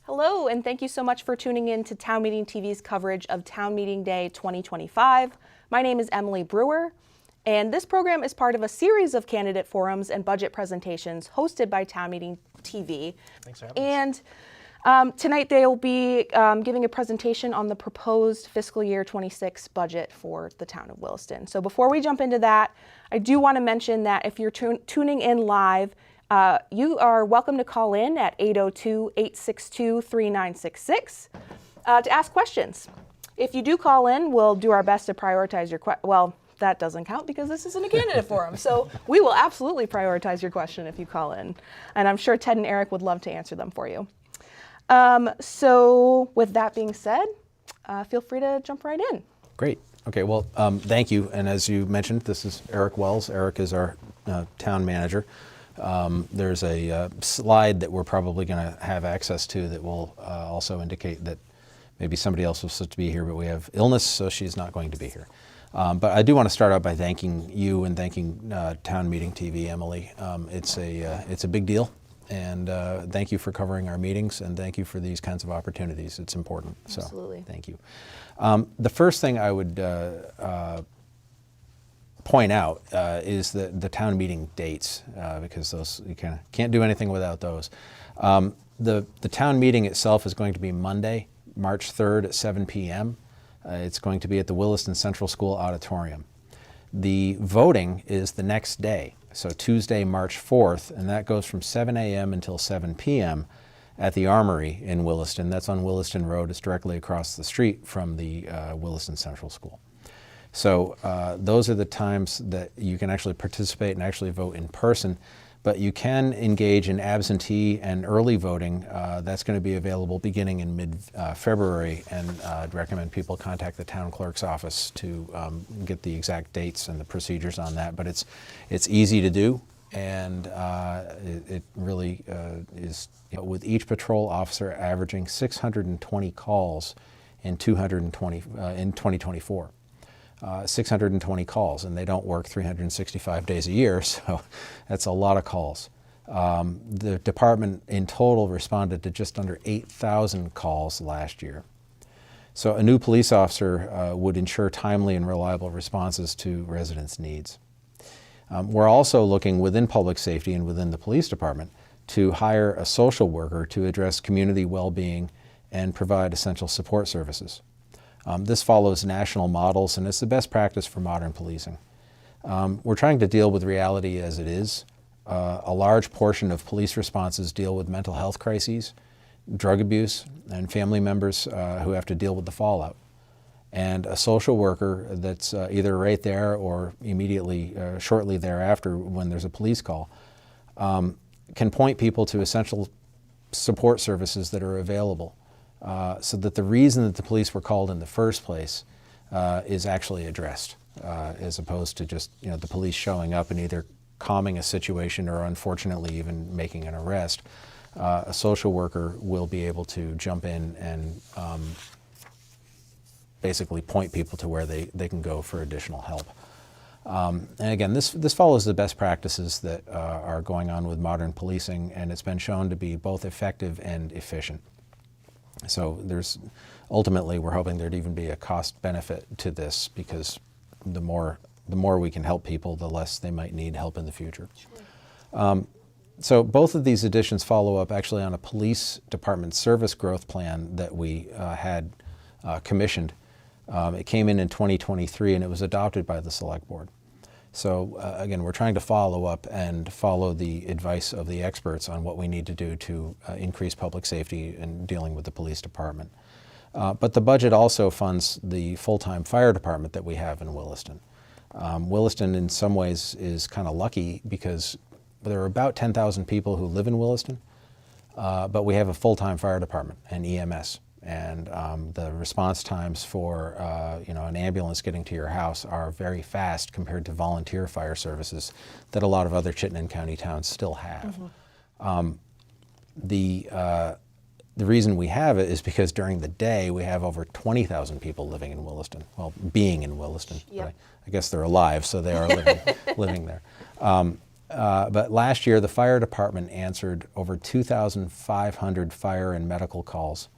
Hello, and thank you so much for tuning in to Town Meeting TV's coverage of Town Meeting Day 2025. My name is Emily Brewer, and this program is part of a series of candidate forums and budget presentations hosted by Town Meeting TV. Thanks for having us. And tonight they will be giving a presentation on the proposed fiscal year 26 budget for the town of Williston. So before we jump into that, I do want to mention that if you're tuning in live, you are welcome to call in at 802-862-3966 to ask questions. If you do call in, we'll do our best to prioritize your questions. Well, that doesn't count because this isn't a candidate forum. So we will absolutely prioritize your question if you call in. And I'm sure Ted and Eric would love to answer them for you. So with that being said, feel free to jump right in. Great. Okay, well, thank you. And as you mentioned, this is Eric Wells. Eric is our town manager. There's a slide that we're probably going to have access to that will also indicate that maybe somebody else was supposed to be here, but we have illness, so she's not going to be here. But I do want to start out by thanking you and thanking Town Meeting TV, Emily. It's a big deal, and thank you for covering our meetings, and thank you for these kinds of opportunities. It's important. Absolutely. So thank you. The first thing I would point out is the town meeting dates, because those you can't do anything without those. The town meeting itself is going to be Monday, March 3rd at 7 p.m. It's going to be at the Williston Central School Auditorium. The voting is the next day, so Tuesday, March 4th, and that goes from 7 a.m. until 7 p.m. at the Armory in Williston. That's on Williston Road. It's directly across the street from the Williston Central School. So those are the times that you can actually participate and actually vote in person, but you can engage in absentee and early voting. That's going to be available beginning in mid-February, and I'd recommend people contact the town clerk's office to get the exact dates and the procedures on that. But it's easy to do, and it really is, with each patrol officer averaging 620 calls in 2024. 620 calls, and they don't work 365 days a year, so that's a lot of calls. The department in total responded to just under 8,000 calls last year. So a new police officer would ensure timely and reliable responses to residents' needs. We're also looking within public safety and within the police department to hire a social worker to address community well-being and provide essential support services. This follows national models, and it's the best practice for modern policing. We're trying to deal with reality as it is. A large portion of police responses deal with mental health crises, drug abuse, and family members who have to deal with the fallout. And a social worker that's either right there or immediately, shortly thereafter when there's a police call, can point people to essential support services that are available. So that the reason that the police were called in the first place is actually addressed, as opposed to just the police showing up and either calming a situation or unfortunately even making an arrest. A social worker will be able to jump in and basically point people to where they can go for additional help. And again, this follows the best practices that are going on with modern policing, and it's been shown to be both effective and efficient. So ultimately we're hoping there'd even be a cost benefit to this, because the more we can help people, the less they might need help in the future. Sure. So both of these additions follow up actually on a police department service growth plan that we had commissioned. It came in 2023, and it was adopted by the select board. So again, we're trying to follow up and follow the advice of the experts on what we need to do to increase public safety in dealing with the police department. But the budget also funds the full-time fire department that we have in Williston. Williston in some ways is kind of lucky because there are about 10,000 people who live in Williston, but we have a full-time fire department and EMS. And the response times for an ambulance getting to your house are very fast compared to volunteer fire services that a lot of other Chittenden County towns still have. Mm-hmm. The reason we have it is because during the day we have over 20,000 people living in Williston. Well, being in Williston. Yep. I guess they're alive, so they are living there. But last year, the fire department answered over 2,500 fire and medical calls,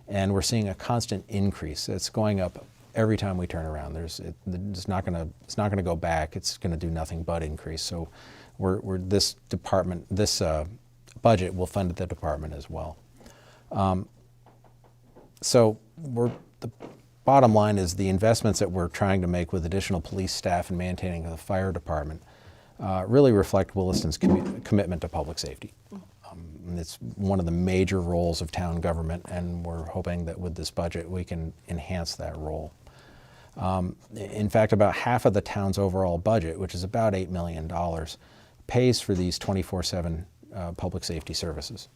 and we're seeing a constant increase. It's going up every time we turn around. It's not going to go back. It's going to do nothing but increase. So, this budget will fund the department as well. So the bottom line is the investments that we're trying to make with additional police staff and maintaining the fire department really reflect Williston's commitment to public safety. It's one of the major roles of town government, and we're hoping that with this budget we can enhance that role. In fact, about half of the town's overall budget, which is about $8 million, pays for these 24/7 public safety services.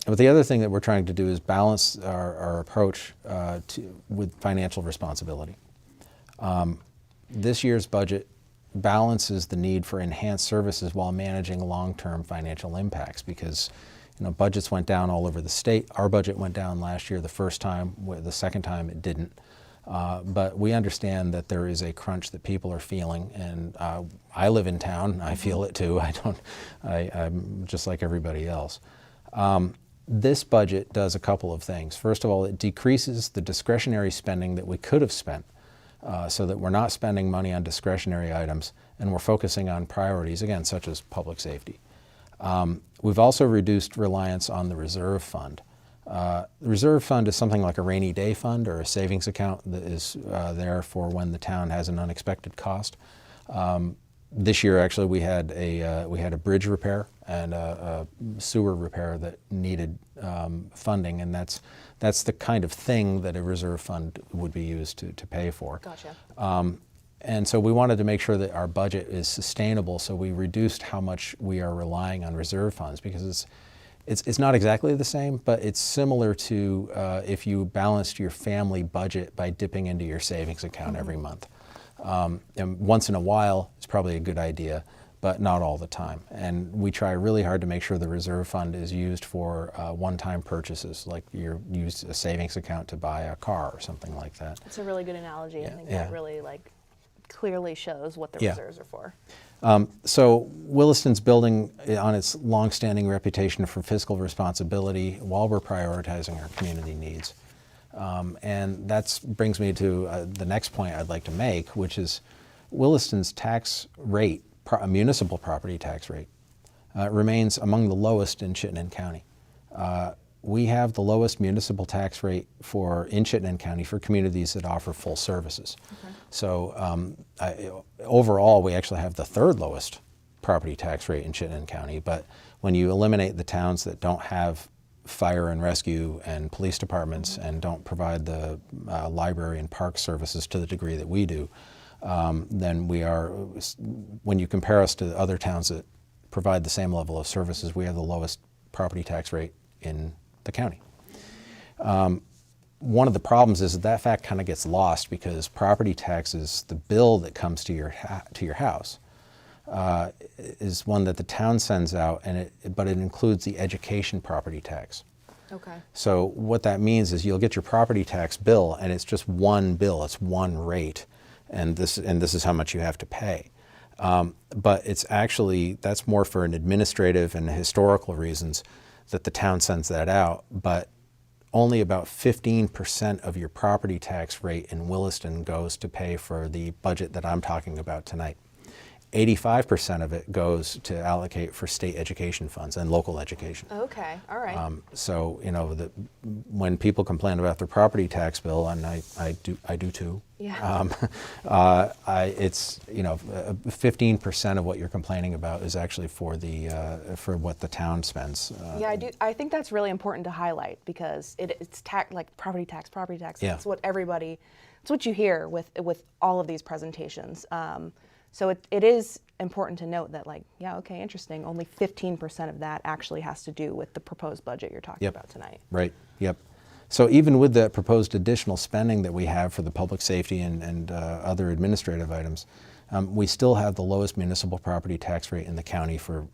But the other thing that we're trying to do is balance our approach with financial responsibility. This year's budget balances the need for enhanced services while managing long-term financial impacts, because budgets went down all over the state. Our budget went down last year the first time. The second time it didn't. But we understand that there is a crunch that people are feeling, and I live in town. I feel it too. I'm just like everybody else. This budget does a couple of things. First of all, it decreases the discretionary spending that we could have spent, so that we're not spending money on discretionary items, and we're focusing on priorities, again, such as public safety. We've also reduced reliance on the reserve fund. The reserve fund is something like a rainy day fund or a savings account that is there for when the town has an unexpected cost. This year, actually, we had a bridge repair and a sewer repair that needed funding, and that's the kind of thing that a reserve fund would be used to pay for. Gotcha. And so we wanted to make sure that our budget is sustainable, so we reduced how much we are relying on reserve funds, because it's not exactly the same, but it's similar to if you balanced your family budget by dipping into your savings account every month. And once in a while, it's probably a good idea, but not all the time. And we try really hard to make sure the reserve fund is used for one-time purchases, like you use a savings account to buy a car or something like that. It's a really good analogy. Yeah, I think yeah. that really clearly shows what the Yeah. reserves are for. So Williston's building on its long-standing reputation for fiscal responsibility while we're prioritizing our community needs. And that brings me to the next point I'd like to make, which is Williston's tax rate, municipal property tax rate, remains among the lowest in Chittenden County. We have the lowest municipal tax rate in Chittenden County for communities that offer full services. Okay. So overall, we actually have the third lowest property tax rate in Chittenden County. But when you eliminate the towns that don't have fire and rescue and police departments and don't provide the library and park services to the degree that we do, then we are, when you compare us to other towns that provide the same level of services, we have the lowest property tax rate in the county. One of the problems is that fact kind of gets lost, because property taxes, the bill that comes to your house, is one that the town sends out, but it includes the education property tax. Okay. So what that means is you'll get your property tax bill, and it's just one bill, it's one rate, and this is how much you have to pay. But it's actually, that's more for an administrative and historical reasons that the town sends that out, but only about 15% of your property tax rate in Williston goes to pay for the budget that I'm talking about tonight. 85% of it goes to allocate for state education funds and local education. Okay, all right. So when people complain about their property tax bill, and I do too. Yeah. It's 15% of what you're complaining about is actually for for what the town spends. Yeah, I do. I think that's really important to highlight, because it's like property tax. Yeah. That's what everybody. It's what you hear with all of these presentations. So it is important to note that, okay, interesting, only 15% of that actually has to do with the proposed budget you're talking about tonight. Right, yep. So even with the proposed additional spending that we have for the public safety and other administrative items, we still have the lowest municipal property tax rate in the county for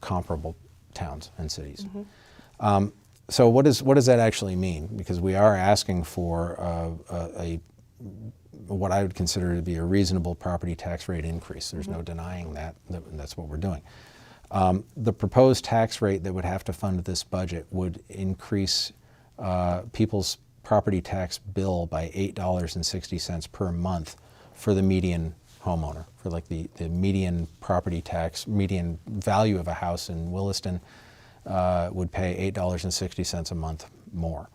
comparable towns and cities. Mm-hmm. So what does that actually mean? Because we are asking for a what I would consider to be a reasonable property tax rate increase. There's no denying that. That's what we're doing. The proposed tax rate that would have to fund this budget would increase people's property tax bill by $8.60 per month for the median homeowner, for like the median property tax, median value of a house in Williston would pay $8.60 a month more.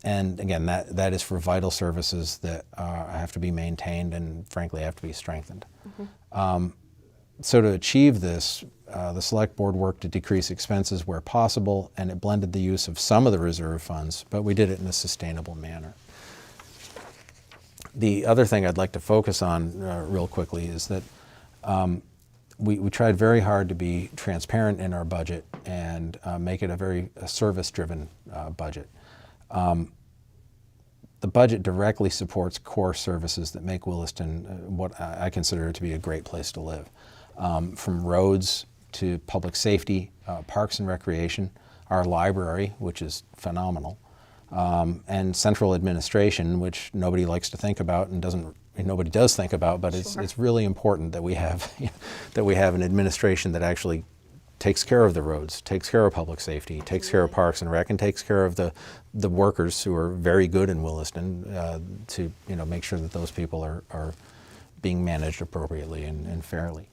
And again, that is for vital services that have to be maintained and frankly have to be strengthened. So to achieve this, the Select Board worked to decrease expenses where possible, and it blended the use of some of the reserve funds, but we did it in a sustainable manner. The other thing I'd like to focus on real quickly is that we tried very hard to be transparent in our budget and make it a very service-driven budget. The budget directly supports core services that make Williston what I consider to be a great place to live. From roads to public safety, parks and recreation, our library, which is phenomenal, and central administration, which nobody likes to think about and nobody does think about, but it's really important that we have that we have an administration that actually takes care of the roads, takes care of public safety, takes care of parks and rec, and takes care of the workers who are very good in Williston to make sure that those people are being managed appropriately and fairly.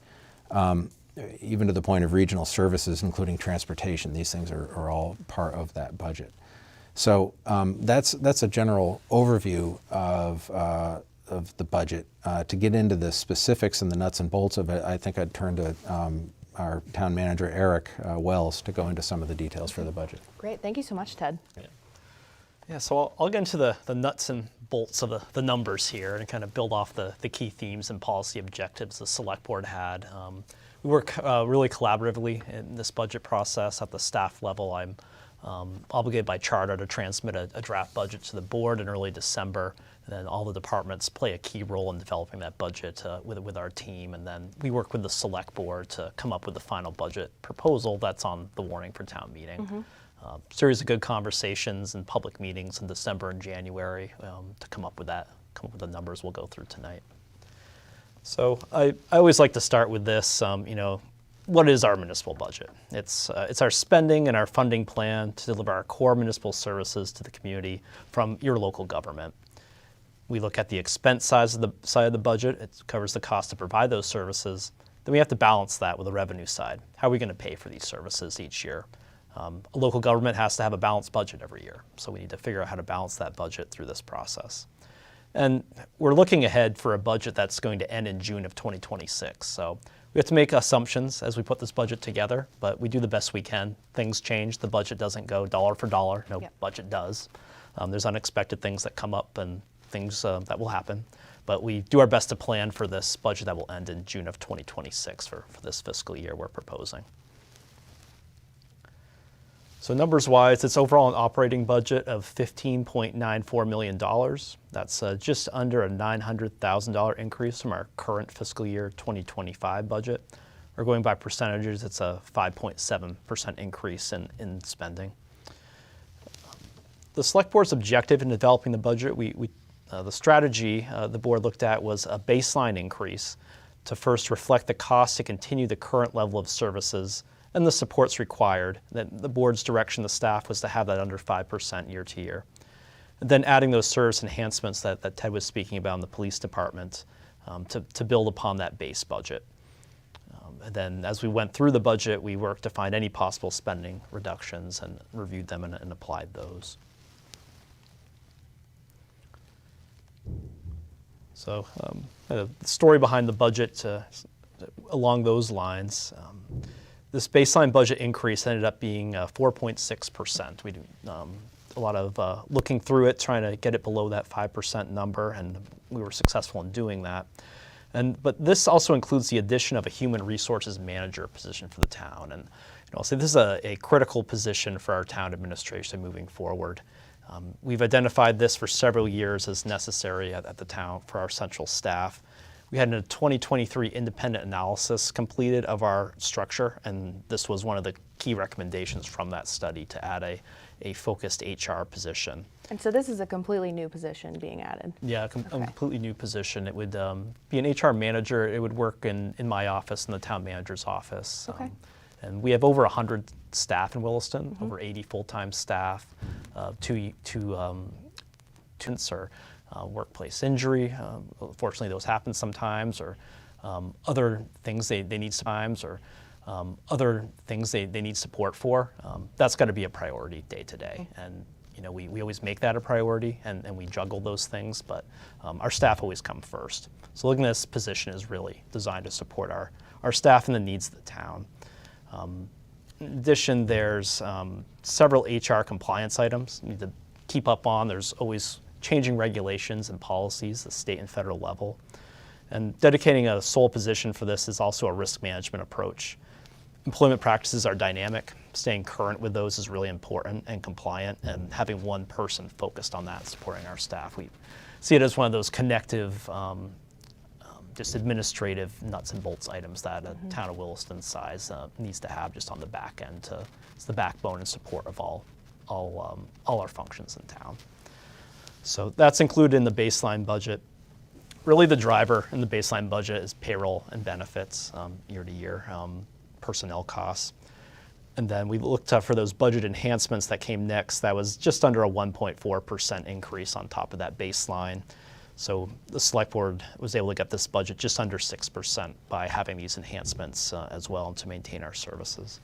Even to the point of regional services, including transportation, these things are all part of that budget. So that's a general overview of the budget. To get into the specifics and the nuts and bolts of it, I think I'd turn to our town manager, Eric Wells, to go into some of the details for the budget. Great, thank you so much, Ted. Yeah, so I'll get into the nuts and bolts of the numbers here and kind of build off the key themes and policy objectives the Select Board had. We work really collaboratively in this budget process at the staff level. I'm obligated by charter to transmit a draft budget to the board in early December, and then all the departments play a key role in developing that budget with our team, and then we work with the Select Board to come up with the final budget proposal that's on the warning for town meeting. Series of good conversations and public meetings in December and January to come up with the numbers we'll go through tonight. So I always like to start with this, what is our municipal budget? It's our spending and our funding plan to deliver our core municipal services to the community from your local government. We look at the expense side of the budget. It covers the cost to provide those services. Then we have to balance that with the revenue side. How are we going to pay for these services each year? A local government has to have a balanced budget every year, so we need to figure out how to balance that budget through this process. And we're looking ahead for a budget that's going to end in June of 2026. So we have to make assumptions as we put this budget together, but we do the best we can. Things change. The budget doesn't go dollar for dollar. No budget does. There's unexpected things that come up and things that will happen. But we do our best to plan for this budget that will end in June of 2026 for this fiscal year we're proposing. So numbers-wise, it's overall an operating budget of $15.94 million. That's just under a $900,000 increase from our current fiscal year 2025 budget. Or going by percentages, it's a 5.7% increase in spending. The Select Board's objective in developing the budget, the strategy the board looked at was a baseline increase to first reflect the cost to continue the current level of services and the supports required. The board's direction to staff was to have that under 5% year to year. And then adding those service enhancements that Ted was speaking about in the police department to build upon that base budget. And then as we went through the budget, we worked to find any possible spending reductions and reviewed them and applied those. So the story behind the budget along those lines, this baseline budget increase ended up being 4.6%. We do a lot of looking through it, trying to get it below that 5% number, and we were successful in doing that. But this also includes the addition of a human resources manager position for the town. And I'll say this is a critical position for our town administration moving forward. We've identified this for several years as necessary at the town for our central staff. We had a 2023 independent analysis completed of our structure, and this was one of the key recommendations from that study to add a focused HR position. And so this is a completely new position being added. Yeah, a completely new position. It would be an HR manager. It would work in my office, in the town manager's office. Okay. And we have over 100 staff in Williston, over 80 full-time staff, two or workplace injury. Fortunately, those happen sometimes, or other things they need sometimes, or other things they need support for. That's got to be a priority day to day. And we always make that a priority, and we juggle those things, but our staff always come first. So looking at this position is really designed to support our staff and the needs of the town. In addition, there's several HR compliance items you need to keep up on. There's always changing regulations and policies at the state and federal level. And dedicating a sole position for this is also a risk management approach. Employment practices are dynamic. Staying current with those is really important and compliant, and having one person focused on that, supporting our staff. We see it as one of those connective, just administrative nuts and bolts items that a town of Williston size needs to have just on the back end. It's the backbone and support of all our functions in town. So that's included in the baseline budget. Really the driver in the baseline budget is payroll and benefits year to year, personnel costs. And then we looked for those budget enhancements that came next. That was just under a 1.4% increase on top of that baseline. So the select board was able to get this budget just under 6% by having these enhancements as well, and to maintain our services.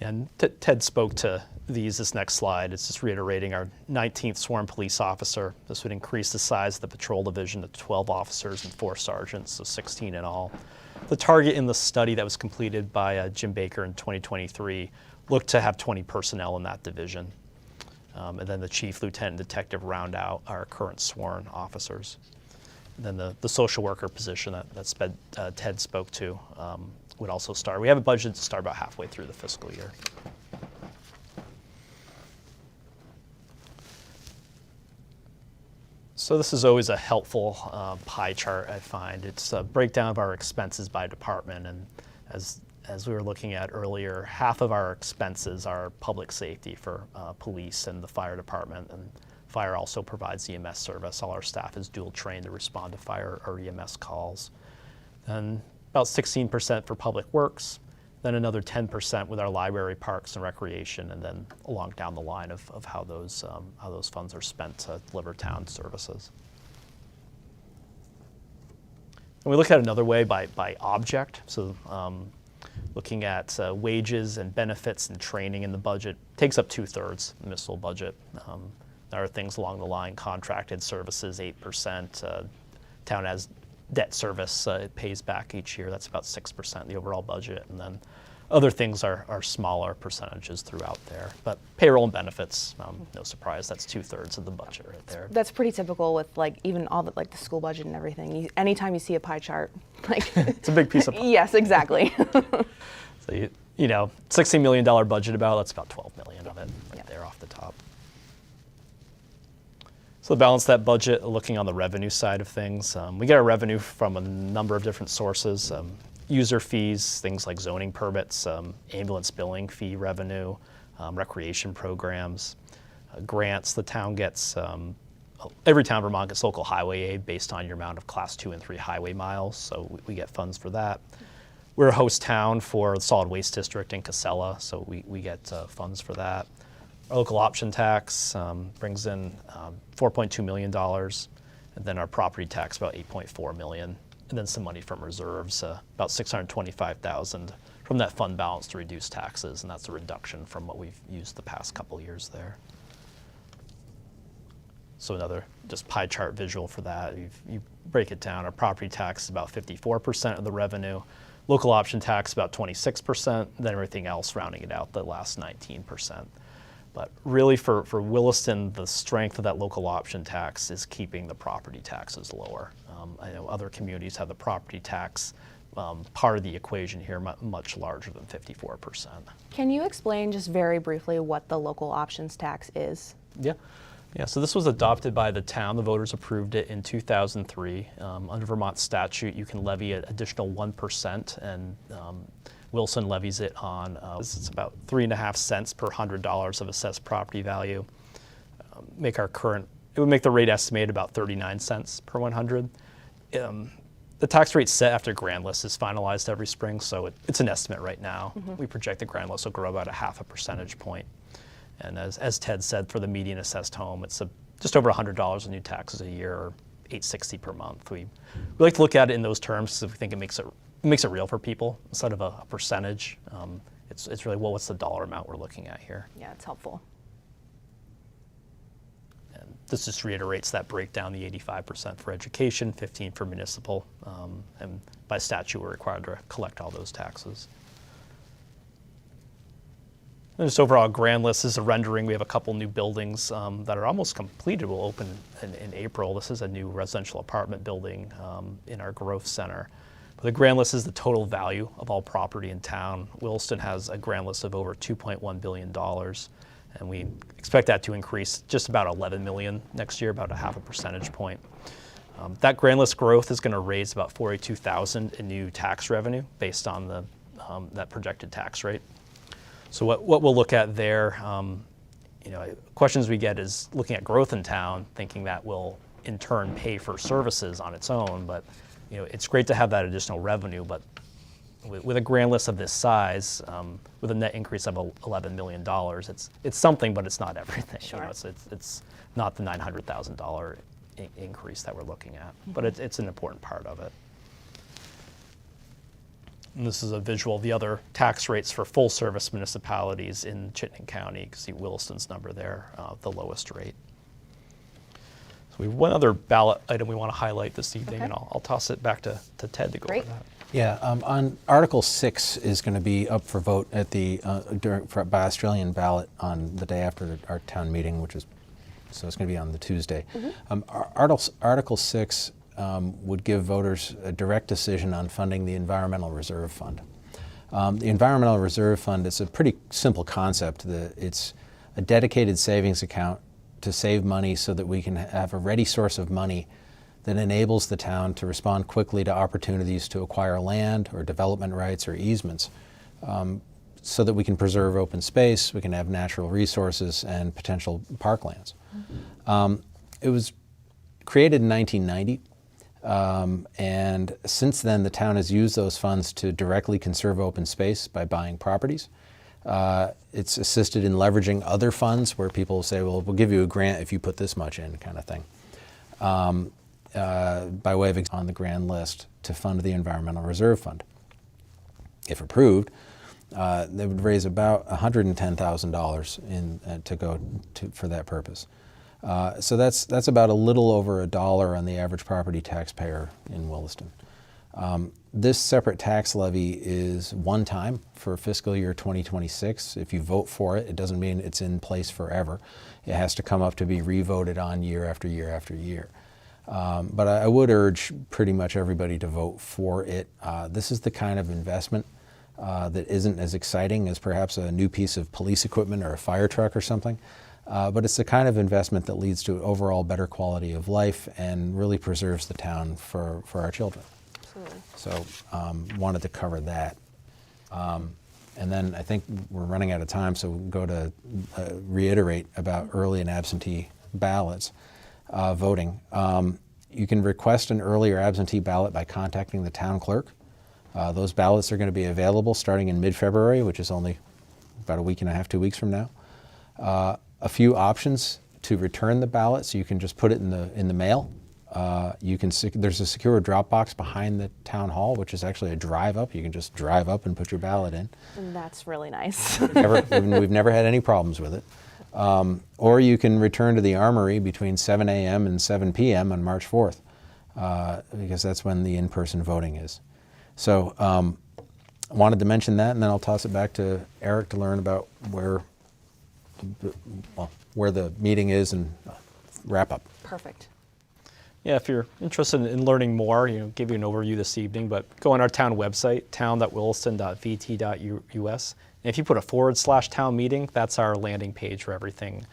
And Ted spoke to this next slide. It's just reiterating our 19th sworn police officer. This would increase the size of the patrol division to 12 officers and 4 sergeants, so 16 in all. The target in the study that was completed by Jim Baker in 2023 looked to have 20 personnel in that division. And then the chief, lieutenant, and detective round out our current sworn officers. And then the social worker position that Ted spoke to would also start. We have a budget to start about halfway through the fiscal year. So this is always a helpful pie chart, I find. It's a breakdown of our expenses by department, and as we were looking at earlier, half of our expenses are public safety for police and the fire department, and fire also provides EMS service. All our staff is dual trained to respond to fire or EMS calls. And about 16% for public works, then another 10% with our library, parks, and recreation, and then along down the line of how those funds are spent to deliver town services. And we look at another way by object. So looking at wages and benefits and training in the budget takes up 2/3 the municipal budget. There are things along the line, contracted services, 8%. Town has debt service, it pays back each year. That's about 6% of the overall budget. And then other things are smaller percentages throughout there. But payroll and benefits, no surprise, that's 2/3 of the budget right there. That's pretty typical with even all the the school budget and everything. Anytime you see a pie chart, it's a big piece of pie. Yes, exactly. So $16 million budget that's about 12 million of it right there off the top. So to balance that budget, looking on the revenue side of things, we get our revenue from a number of different sources. User fees, things like zoning permits, ambulance billing fee revenue, recreation programs, grants. The town gets, every town in Vermont gets local highway aid based on your amount of class 2 and 3 highway miles, so we get funds for that. We're a host town for the solid waste district in Casella, so we get funds for that. Our local option tax brings in $4.2 million, and then our property tax about $8.4 million, and then some money from reserves, about $625,000 from that fund balance to reduce taxes, and that's a reduction from what we've used the past couple of years there. So another just pie chart visual for that. You break it down. Our property tax is about 54% of the revenue. Local option tax about 26%, then everything else rounding it out, the last 19%. But really for Williston, the strength of that local option tax is keeping the property taxes lower. I know other communities have the property tax part of the equation here much larger than 54%. Can you explain just very briefly what the local options tax is? Yeah. Yeah, so this was adopted by the town. The voters approved it in 2003. Under Vermont statute, you can levy an additional 1%, and Williston levies it on, it's about 3.5 cents per $100 of assessed property value. It would make the rate estimated about 39 cents per 100. The tax rate set after grand list is finalized every spring, so it's an estimate right now. We project the grand list will grow about 0.5 percentage point. And as Ted said, for the median assessed home, it's just over $100 in new taxes a year, or $860 per month. We like to look at it in those terms because we think it makes it real for people instead of a percentage. It's really, well, what's the dollar amount we're looking at here? Yeah, it's helpful. And this just reiterates that breakdown: the 85% for education, 15% for municipal, and by statute we're required to collect all those taxes. And just overall, grand list is a rendering. We have a couple new buildings that are almost completed. Will open in April. This is a new residential apartment building in our growth center. But the grand list is the total value of all property in town. Williston has a grand list of over $2.1 billion, and we expect that to increase just about 11 million next year, about 0.5 percentage point. That grand list growth is going to raise about $42,000 in new tax revenue based on that projected tax rate. So what we'll look at there, questions we get is looking at growth in town, thinking that will in turn pay for services on its own. But it's great to have that additional revenue. But with a grand list of this size, with a net increase of $11 million, it's something, but it's not everything. Sure. It's not the $900,000 increase that we're looking at, but it's an important part of it. And this is a visual of the other tax rates for full-service municipalities in Chittenden County. You can see Williston's number there, the lowest rate. So we have one other ballot item we want to highlight this evening, Okay. and I'll toss it back to Ted to go Great. over that. Yeah, on Article 6 is going to be up for vote at by Australian ballot on the day after our town meeting, so it's going to be on the Tuesday. Article 6 would give voters a direct decision on funding the Environmental Reserve Fund. The Environmental Reserve Fund is a pretty simple concept. It's a dedicated savings account to save money so that we can have a ready source of money that enables the town to respond quickly to opportunities to acquire land or development rights or easements, so that we can preserve open space, we can have natural resources and potential parklands. It was created in 1990. And since then, the town has used those funds to directly conserve open space by buying properties. It's assisted in leveraging other funds where people say, well, we'll give you a grant if you put this much in, kind of thing, by way of on the grand list to fund the Environmental Reserve Fund. If approved, they would raise about $110,000 to go for that purpose. So that's about a little over $1 on the average property taxpayer in Williston. This separate tax levy is one time for fiscal year 2026. If you vote for it, it doesn't mean it's in place forever. It has to come up to be revoted on year after year after year. But I would urge pretty much everybody to vote for it. This is the kind of investment that isn't as exciting as perhaps a new piece of police equipment or a fire truck or something. But it's the kind of investment that leads to overall better quality of life and really preserves the town for our children. Absolutely. So wanted to cover that. And then I think we're running out of time, so we'll go to reiterate about early and absentee ballots voting. You can request an early or absentee ballot by contacting the town clerk. Those ballots are going to be available starting in mid-February, which is only about a week and a half, 2 weeks from now. A few options to return the ballot, so you can just put it in the mail. There's a secure drop box behind the town hall, which is actually a drive up. You can just drive up and put your ballot in. And that's really nice. We've never had any problems with it. Or you can return to the Armory between 7 a.m. and 7 p.m. on March 4th, because that's when the in-person voting is. So I wanted to mention that, and then I'll toss it back to Eric to learn about where the meeting is and wrap up. Perfect. Yeah, if you're interested in learning more, give you an overview this evening, but go on our town website, town.williston.vt.us. And if you put a /town meeting, that's our landing page for everything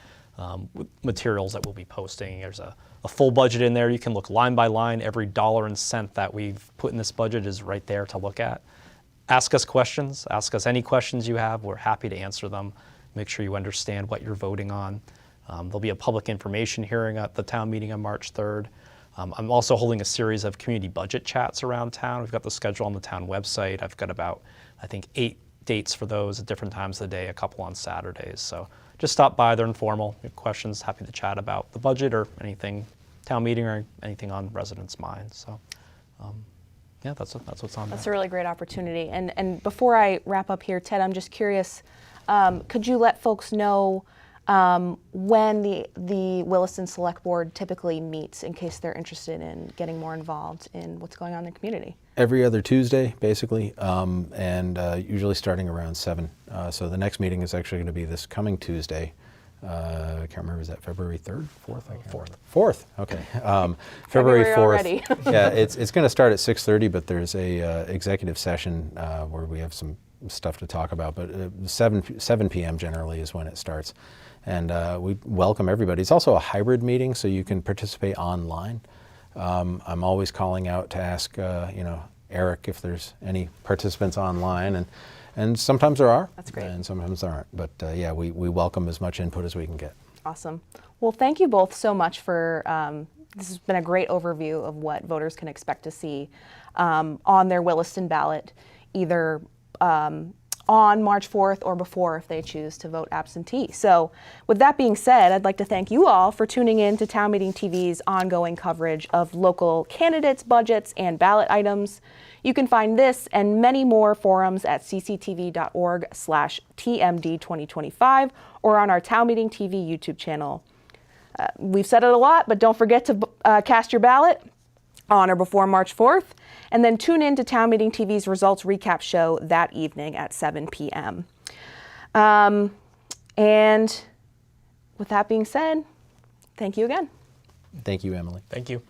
with materials that we'll be posting. There's a full budget in there. You can look line by line. Every dollar and cent that we've put in this budget is right there to look at. Ask us questions. Ask us any questions you have. We're happy to answer them. Make sure you understand what you're voting on. There'll be a public information hearing at the town meeting on March 3rd. I'm also holding a series of community budget chats around town. We've got the schedule on the town website. I've got about, I think, 8 dates for those at different times of the day, a couple on Saturdays. So just stop by, they're informal. If you have questions, happy to chat about the budget or anything, town meeting or anything on residents' minds. So yeah, that's what's on That's there. a really great opportunity. And before I wrap up here, Ted, I'm just curious, could you let folks know when the Williston Select Board typically meets in case they're interested in getting more involved in what's going on in the community? Every other Tuesday, basically, and usually starting around 7. So the next meeting is actually going to be this coming Tuesday. I can't remember, is that February 3rd, 4th? 4th, okay. February 4th. already. Yeah, it's going to start at 6:30, but there's a executive session where we have some stuff to talk about, but 7 p.m. generally is when it starts. And we welcome everybody. It's also a hybrid meeting, so you can participate online. I'm always calling out to ask, Eric if there's any participants online, and sometimes there are. That's great. And sometimes there aren't. But yeah, we welcome as much input as we can get. Awesome. Well, thank you both so much for, this has been a great overview of what voters can expect to see on their Williston ballot, either on March 4th or before if they choose to vote absentee. So with that being said, I'd like to thank you all for tuning in to Town Meeting TV's ongoing coverage of local candidates, budgets, and ballot items. You can find this and many more forums at cctv.org/TMD2025 or on our Town Meeting TV YouTube channel. We've said it a lot, but don't forget to cast your ballot on or before March 4th, and then tune in to Town Meeting TV's results recap show that evening at 7 p.m. And with that being said, thank you again. Thank you, Emily. Thank you.